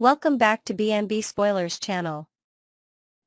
Welcome back to B&B Spoilers channel.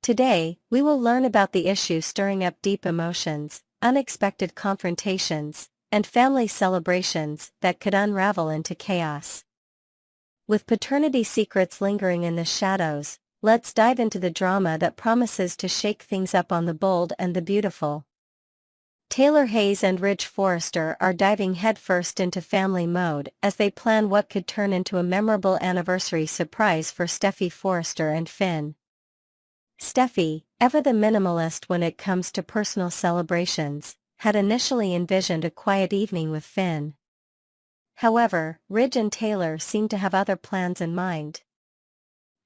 Today, we will learn about the issue stirring up deep emotions, unexpected confrontations, and family celebrations that could unravel into chaos. With paternity secrets lingering in the shadows, let's dive into the drama that promises to shake things up on The Bold and the Beautiful. Taylor Hayes and Ridge Forrester are diving headfirst into family mode as they plan what could turn into a memorable anniversary surprise for Steffy Forrester and Finn. Steffy, ever the minimalist when it comes to personal celebrations, had initially envisioned a quiet evening with Finn. However, Ridge and Taylor seem to have other plans in mind.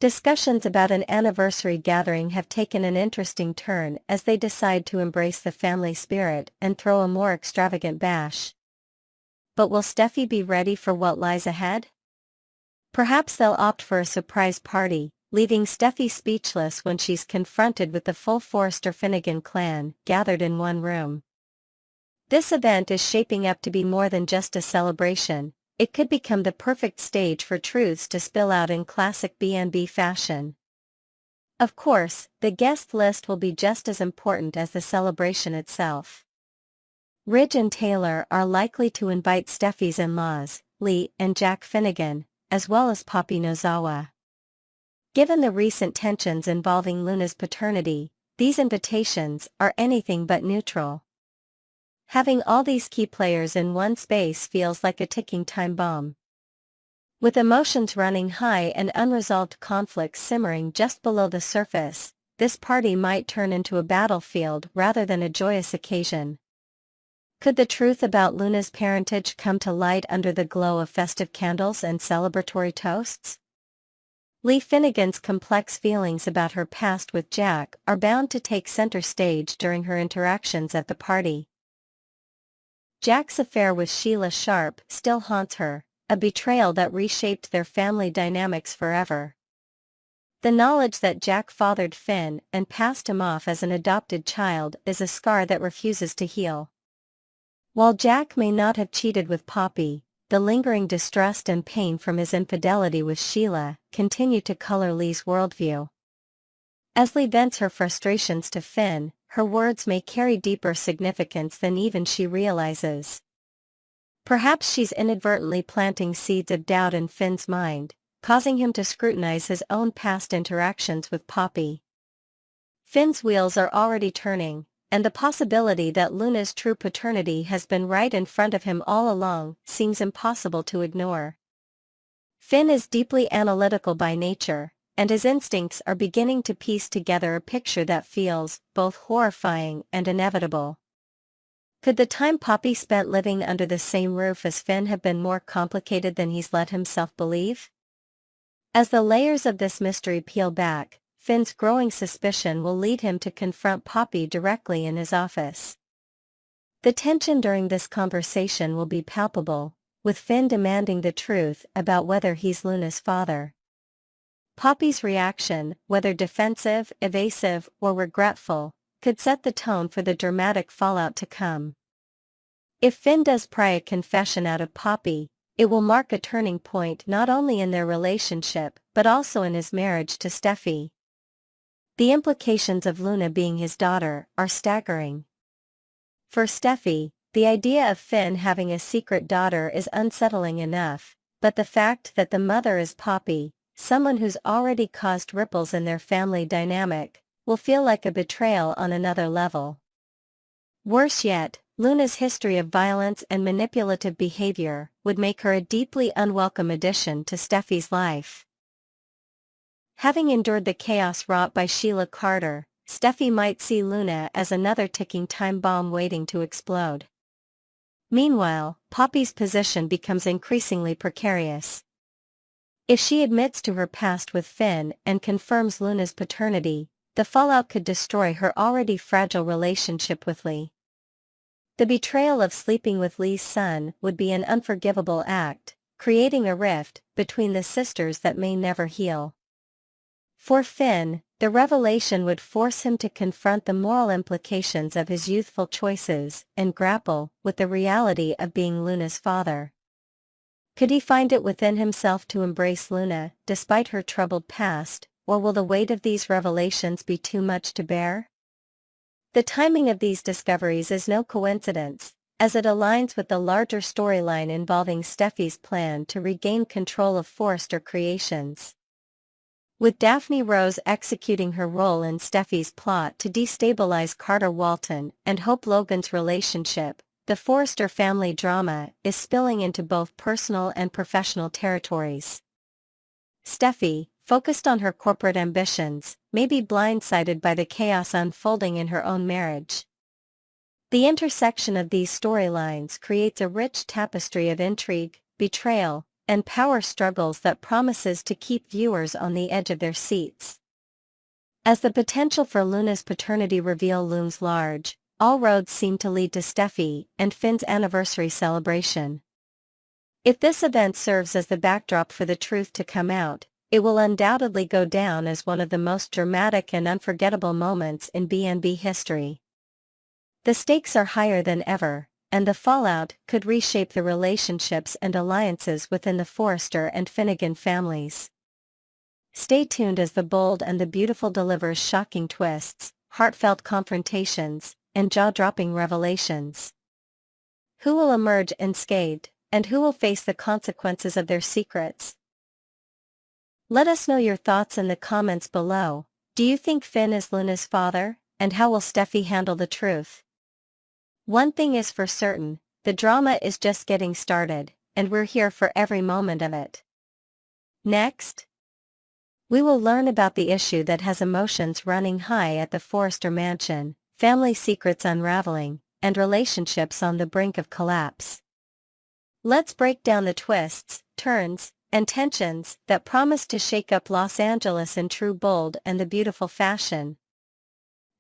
Discussions about an anniversary gathering have taken an interesting turn as they decide to embrace the family spirit and throw a more extravagant bash. But will Steffy be ready for what lies ahead? Perhaps they'll opt for a surprise party, leaving Steffy speechless when she's confronted with the full Forrester-Finnegan clan gathered in one room. This event is shaping up to be more than just a celebration. It could become the perfect stage for truths to spill out in classic B&B fashion. Of course, the guest list will be just as important as the celebration itself. Ridge and Taylor are likely to invite Steffy's in-laws, Lee and Jack Finnegan, as well as Poppy Nozawa. Given the recent tensions involving Luna's paternity, these invitations are anything but neutral. Having all these key players in one space feels like a ticking time bomb. With emotions running high and unresolved conflicts simmering just below the surface, this party might turn into a battlefield rather than a joyous occasion. Could the truth about Luna's parentage come to light under the glow of festive candles and celebratory toasts? Lee Finnegan's complex feelings about her past with Jack are bound to take center stage during her interactions at the party. Jack's affair with Sheila Sharp still haunts her, a betrayal that reshaped their family dynamics forever. The knowledge that Jack fathered Finn and passed him off as an adopted child is a scar that refuses to heal. While Jack may not have cheated with Poppy, the lingering distrust and pain from his infidelity with Sheila continue to color Lee's worldview. As Lee vents her frustrations to Finn, her words may carry deeper significance than even she realizes. Perhaps she's inadvertently planting seeds of doubt in Finn's mind, causing him to scrutinize his own past interactions with Poppy. Finn's wheels are already turning, and the possibility that Luna's true paternity has been right in front of him all along seems impossible to ignore. Finn is deeply analytical by nature, and his instincts are beginning to piece together a picture that feels both horrifying and inevitable. Could the time Poppy spent living under the same roof as Finn have been more complicated than he's let himself believe? As the layers of this mystery peel back, Finn's growing suspicion will lead him to confront Poppy directly in his office. The tension during this conversation will be palpable, with Finn demanding the truth about whether he's Luna's father. Poppy's reaction, whether defensive, evasive, or regretful, could set the tone for the dramatic fallout to come. If Finn does pry a confession out of Poppy, it will mark a turning point not only in their relationship but also in his marriage to Steffy. The implications of Luna being his daughter are staggering. For Steffy, the idea of Finn having a secret daughter is unsettling enough, but the fact that the mother is Poppy, someone who's already caused ripples in their family dynamic, will feel like a betrayal on another level. Worse yet, Luna's history of violence and manipulative behavior would make her a deeply unwelcome addition to Steffy's life. Having endured the chaos wrought by Sheila Carter, Steffy might see Luna as another ticking time bomb waiting to explode. Meanwhile, Poppy's position becomes increasingly precarious. If she admits to her past with Finn and confirms Luna's paternity, the fallout could destroy her already fragile relationship with Lee. The betrayal of sleeping with Lee's son would be an unforgivable act, creating a rift between the sisters that may never heal. For Finn, the revelation would force him to confront the moral implications of his youthful choices and grapple with the reality of being Luna's father. Could he find it within himself to embrace Luna, despite her troubled past, or will the weight of these revelations be too much to bear? The timing of these discoveries is no coincidence, as it aligns with the larger storyline involving Steffi's plan to regain control of Forrester Creations. With Daphne Rose executing her role in Steffi's plot to destabilize Carter Walton and Hope Logan's relationship, the Forrester family drama is spilling into both personal and professional territories. Steffi, focused on her corporate ambitions, may be blindsided by the chaos unfolding in her own marriage. The intersection of these storylines creates a rich tapestry of intrigue, betrayal, and power struggles that promises to keep viewers on the edge of their seats. As the potential for Luna's paternity reveal looms large, all roads seem to lead to Steffi and Finn's anniversary celebration. If this event serves as the backdrop for the truth to come out, it will undoubtedly go down as one of the most dramatic and unforgettable moments in B&B history. The stakes are higher than ever, and the fallout could reshape the relationships and alliances within the Forrester and Finnegan families. Stay tuned as the bold and the beautiful delivers shocking twists, heartfelt confrontations, and jaw-dropping revelations. Who will emerge unscathed, and who will face the consequences of their secrets? Let us know your thoughts in the comments below. Do you think Finn is Luna's father, and how will Steffi handle the truth? One thing is for certain, the drama is just getting started, and we're here for every moment of it. Next, we will learn about the issue that has emotions running high at the Forrester mansion, family secrets unraveling, and relationships on the brink of collapse. Let's break down the twists, turns, and tensions that promise to shake up Los Angeles in true bold and the beautiful fashion.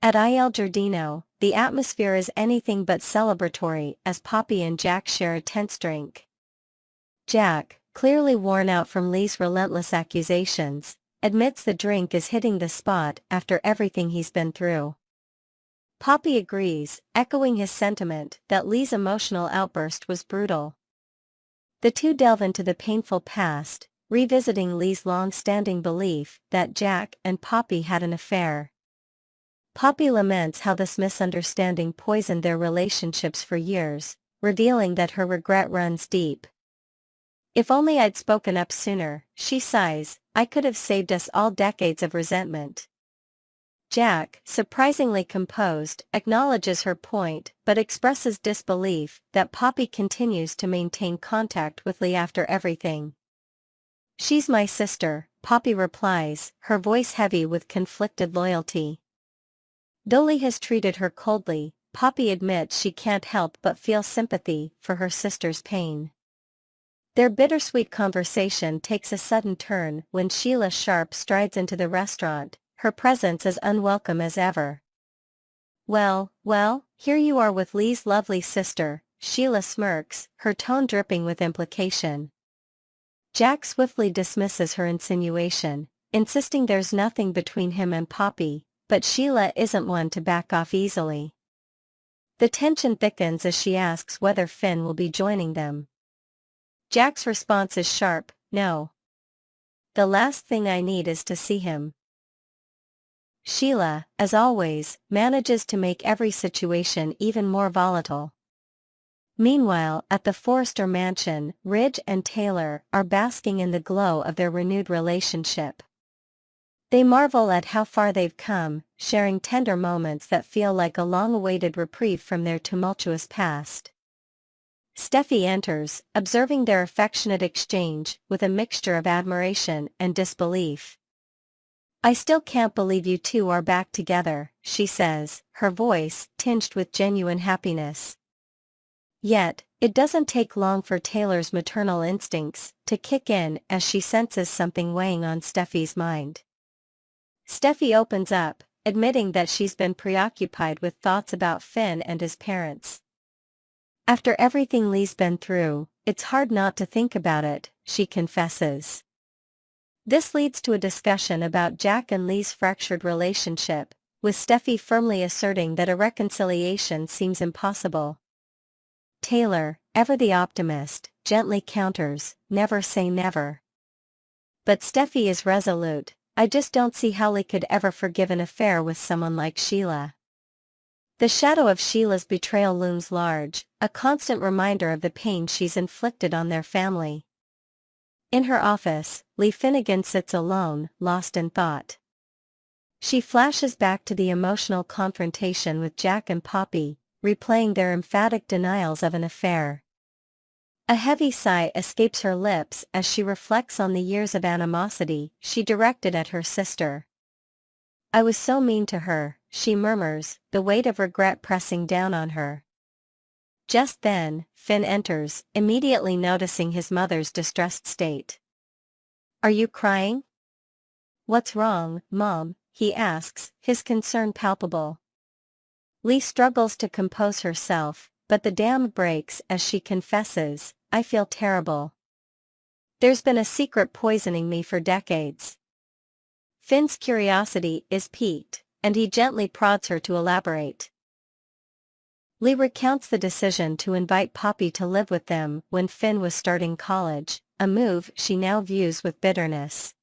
At Il Giardino, the atmosphere is anything but celebratory as Poppy and Jack share a tense drink. Jack, clearly worn out from Lee's relentless accusations, admits the drink is hitting the spot after everything he's been through. Poppy agrees, echoing his sentiment that Lee's emotional outburst was brutal. The two delve into the painful past, revisiting Lee's long-standing belief that Jack and Poppy had an affair. Poppy laments how this misunderstanding poisoned their relationships for years, revealing that her regret runs deep. "If only I'd spoken up sooner," she sighs, "I could have saved us all decades of resentment." Jack, surprisingly composed, acknowledges her point but expresses disbelief that Poppy continues to maintain contact with Lee after everything. "She's my sister," Poppy replies, her voice heavy with conflicted loyalty. Though Lee has treated her coldly, Poppy admits she can't help but feel sympathy for her sister's pain. Their bittersweet conversation takes a sudden turn when Sheila Sharp strides into the restaurant, her presence as unwelcome as ever. Well, here you are with Lee's lovely sister," Sheila smirks, her tone dripping with implication. Jack swiftly dismisses her insinuation, insisting there's nothing between him and Poppy, but Sheila isn't one to back off easily. The tension thickens as she asks whether Finn will be joining them. Jack's response is sharp, "No. The last thing I need is to see him." Sheila, as always, manages to make every situation even more volatile. Meanwhile, at the Forrester mansion, Ridge and Taylor are basking in the glow of their renewed relationship. They marvel at how far they've come, sharing tender moments that feel like a long-awaited reprieve from their tumultuous past. Steffi enters, observing their affectionate exchange with a mixture of admiration and disbelief. "I still can't believe you two are back together," she says, her voice tinged with genuine happiness. Yet, it doesn't take long for Taylor's maternal instincts to kick in as she senses something weighing on Steffi's mind. Steffi opens up, admitting that she's been preoccupied with thoughts about Finn and his parents. "After everything Lee's been through, it's hard not to think about it," she confesses. This leads to a discussion about Jack and Lee's fractured relationship, with Steffi firmly asserting that a reconciliation seems impossible. Taylor, ever the optimist, gently counters, never say never. But Steffi is resolute. I just don't see how Lee could ever forgive an affair with someone like Sheila. The shadow of Sheila's betrayal looms large, a constant reminder of the pain she's inflicted on their family. In her office, Lee Finnegan sits alone, lost in thought. She flashes back to the emotional confrontation with Jack and Poppy, replaying their emphatic denials of an affair. A heavy sigh escapes her lips as she reflects on the years of animosity she directed at her sister. I was so mean to her, she murmurs, the weight of regret pressing down on her. Just then, Finn enters, immediately noticing his mother's distressed state. Are you crying? What's wrong, Mom? He asks, his concern palpable. Lee struggles to compose herself, but the dam breaks as she confesses, I feel terrible. There's been a secret poisoning me for decades. Finn's curiosity is piqued, and he gently prods her to elaborate. Lee recounts the decision to invite Poppy to live with them when Finn was starting college, a move she now views with bitterness.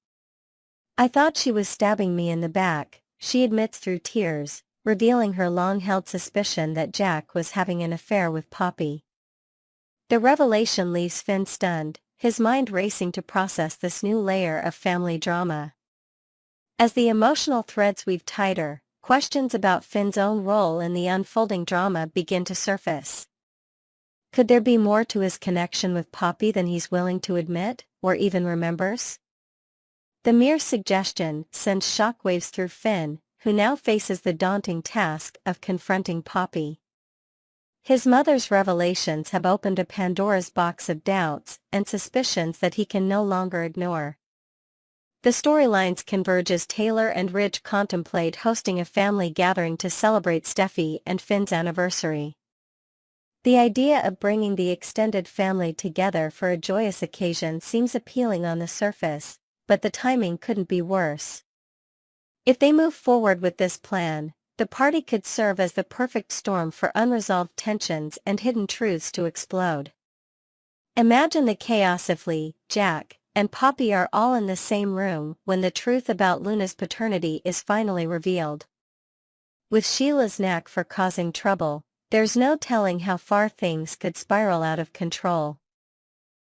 I thought she was stabbing me in the back, she admits through tears, revealing her long-held suspicion that Jack was having an affair with Poppy. The revelation leaves Finn stunned, his mind racing to process this new layer of family drama. As the emotional threads weave tighter, questions about Finn's own role in the unfolding drama begin to surface. Could there be more to his connection with Poppy than he's willing to admit, or even remembers? The mere suggestion sends shockwaves through Finn, who now faces the daunting task of confronting Poppy. His mother's revelations have opened a Pandora's box of doubts and suspicions that he can no longer ignore. The storylines converge as Taylor and Ridge contemplate hosting a family gathering to celebrate Steffi and Finn's anniversary. The idea of bringing the extended family together for a joyous occasion seems appealing on the surface, but the timing couldn't be worse. If they move forward with this plan, the party could serve as the perfect storm for unresolved tensions and hidden truths to explode. Imagine the chaos if Lee, Jack, and Poppy are all in the same room when the truth about Luna's paternity is finally revealed. With Sheila's knack for causing trouble, there's no telling how far things could spiral out of control.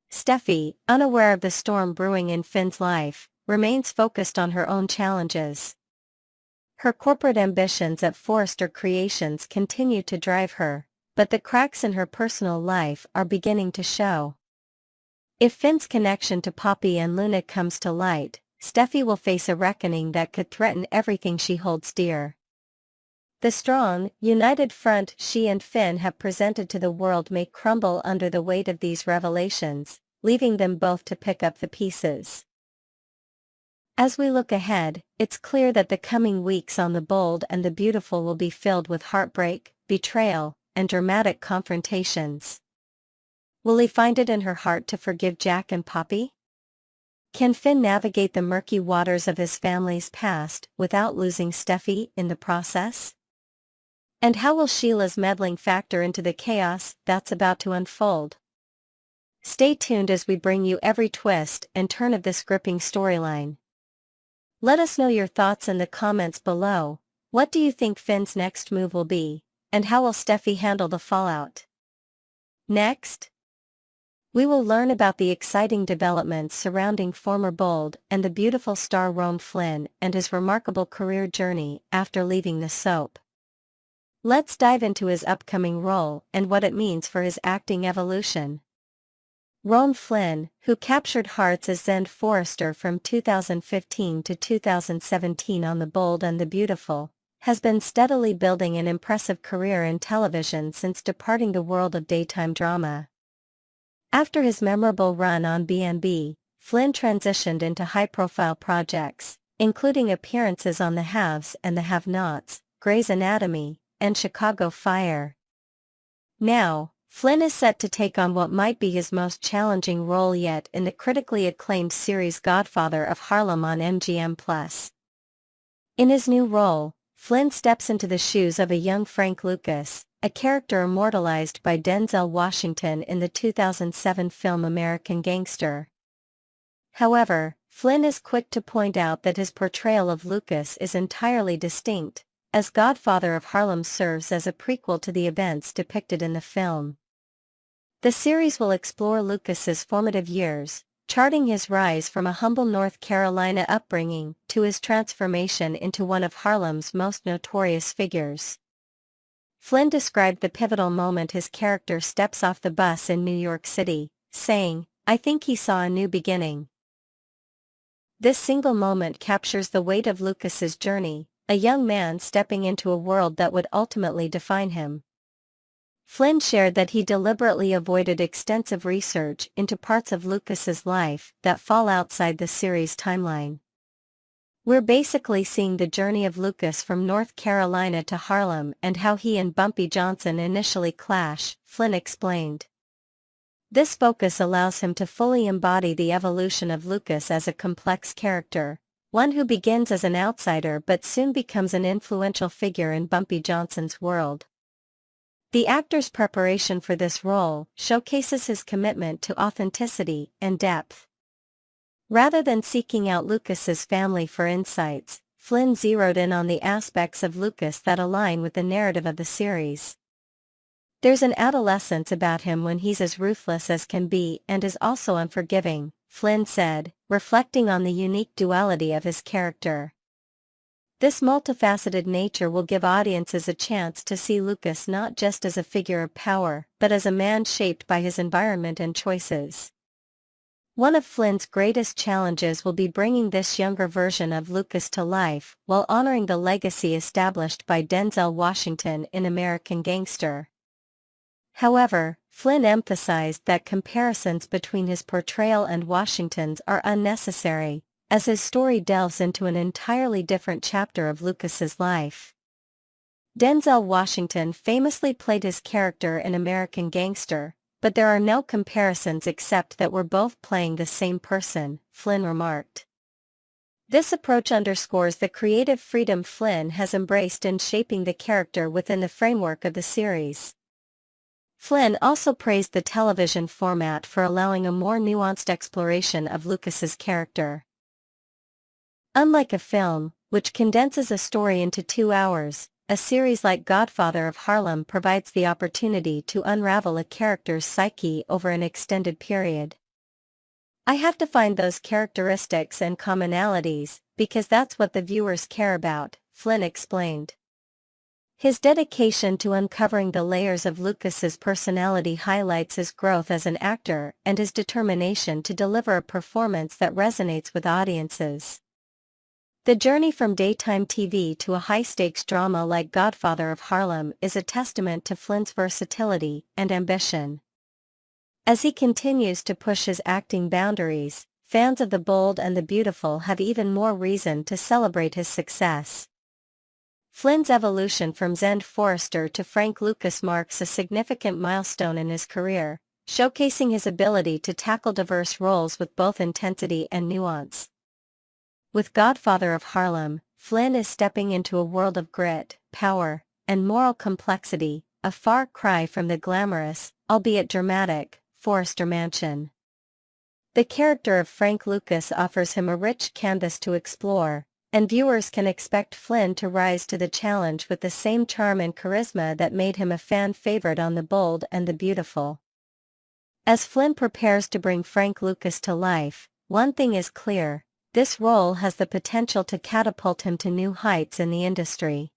Steffi, unaware of the storm brewing in Finn's life, remains focused on her own challenges. Her corporate ambitions at Forrester Creations continue to drive her, but the cracks in her personal life are beginning to show. If Finn's connection to Poppy and Luna comes to light, Steffi will face a reckoning that could threaten everything she holds dear. The strong, united front she and Finn have presented to the world may crumble under the weight of these revelations, leaving them both to pick up the pieces. As we look ahead, it's clear that the coming weeks on The Bold and the Beautiful will be filled with heartbreak, betrayal, and dramatic confrontations. Will he find it in her heart to forgive Jack and Poppy? Can Finn navigate the murky waters of his family's past without losing Steffi in the process? And how will Sheila's meddling factor into the chaos that's about to unfold? Stay tuned as we bring you every twist and turn of this gripping storyline. Let us know your thoughts in the comments below. What do you think Finn's next move will be, and how will Steffi handle the fallout? Next, we will learn about the exciting developments surrounding former Bold and the Beautiful star Rome Flynn and his remarkable career journey after leaving the soap. Let's dive into his upcoming role and what it means for his acting evolution. Rome Flynn, who captured hearts as Zend Forrester from 2015 to 2017 on The Bold and the Beautiful, has been steadily building an impressive career in television since departing the world of daytime drama. After his memorable run on B&B, Flynn transitioned into high-profile projects, including appearances on The Haves and the Have-Nots, Grey's Anatomy, and Chicago Fire. Now, Flynn is set to take on what might be his most challenging role yet in the critically acclaimed series Godfather of Harlem on MGM+. In his new role, Flynn steps into the shoes of a young Frank Lucas, a character immortalized by Denzel Washington in the 2007 film American Gangster. However, Flynn is quick to point out that his portrayal of Lucas is entirely distinct, as Godfather of Harlem serves as a prequel to the events depicted in the film. The series will explore Lucas's formative years, charting his rise from a humble North Carolina upbringing to his transformation into one of Harlem's most notorious figures. Flynn described the pivotal moment his character steps off the bus in New York City, saying, "I think he saw a new beginning." This single moment captures the weight of Lucas's journey, a young man stepping into a world that would ultimately define him. Flynn shared that he deliberately avoided extensive research into parts of Lucas's life that fall outside the series' timeline. "We're basically seeing the journey of Lucas from North Carolina to Harlem and how he and Bumpy Johnson initially clash," Flynn explained. This focus allows him to fully embody the evolution of Lucas as a complex character, one who begins as an outsider but soon becomes an influential figure in Bumpy Johnson's world. The actor's preparation for this role showcases his commitment to authenticity and depth. Rather than seeking out Lucas's family for insights, Flynn zeroed in on the aspects of Lucas that align with the narrative of the series. "There's an adolescence about him when he's as ruthless as can be and is also unforgiving," Flynn said, reflecting on the unique duality of his character. "This multifaceted nature will give audiences a chance to see Lucas not just as a figure of power but as a man shaped by his environment and choices." One of Flynn's greatest challenges will be bringing this younger version of Lucas to life while honoring the legacy established by Denzel Washington in American Gangster. However, Flynn emphasized that comparisons between his portrayal and Washington's are unnecessary, as his story delves into an entirely different chapter of Lucas's life. Denzel Washington famously played his character in American Gangster, but there are no comparisons except that we're both playing the same person, Flynn remarked. This approach underscores the creative freedom Flynn has embraced in shaping the character within the framework of the series. Flynn also praised the television format for allowing a more nuanced exploration of Lucas's character. Unlike a film, which condenses a story into 2 hours, a series like Godfather of Harlem provides the opportunity to unravel a character's psyche over an extended period. "I have to find those characteristics and commonalities, because that's what the viewers care about," Flynn explained. His dedication to uncovering the layers of Lucas's personality highlights his growth as an actor and his determination to deliver a performance that resonates with audiences. The journey from daytime TV to a high-stakes drama like Godfather of Harlem is a testament to Flynn's versatility and ambition. As he continues to push his acting boundaries, fans of the bold and the beautiful have even more reason to celebrate his success. Flynn's evolution from Zend Forrester to Frank Lucas marks a significant milestone in his career, showcasing his ability to tackle diverse roles with both intensity and nuance. With Godfather of Harlem, Flynn is stepping into a world of grit, power, and moral complexity, a far cry from the glamorous, albeit dramatic, Forrester mansion. The character of Frank Lucas offers him a rich canvas to explore, and viewers can expect Flynn to rise to the challenge with the same charm and charisma that made him a fan favorite on The Bold and the Beautiful. As Flynn prepares to bring Frank Lucas to life, one thing is clear: this role has the potential to catapult him to new heights in the industry.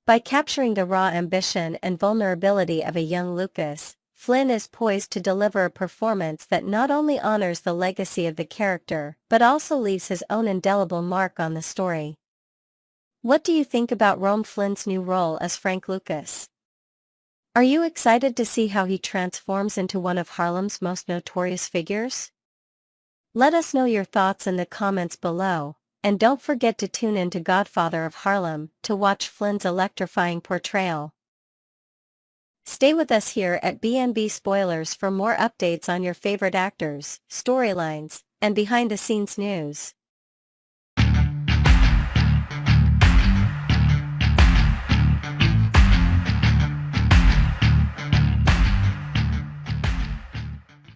By capturing the raw ambition and vulnerability of a young Lucas, Flynn is poised to deliver a performance that not only honors the legacy of the character but also leaves his own indelible mark on the story. What do you think about Rome Flynn's new role as Frank Lucas? Are you excited to see how he transforms into one of Harlem's most notorious figures? Let us know your thoughts in the comments below, and don't forget to tune in to Godfather of Harlem to watch Flynn's electrifying portrayal. Stay with us here at B&B Spoilers for more updates on your favorite actors, storylines, and behind-the-scenes news.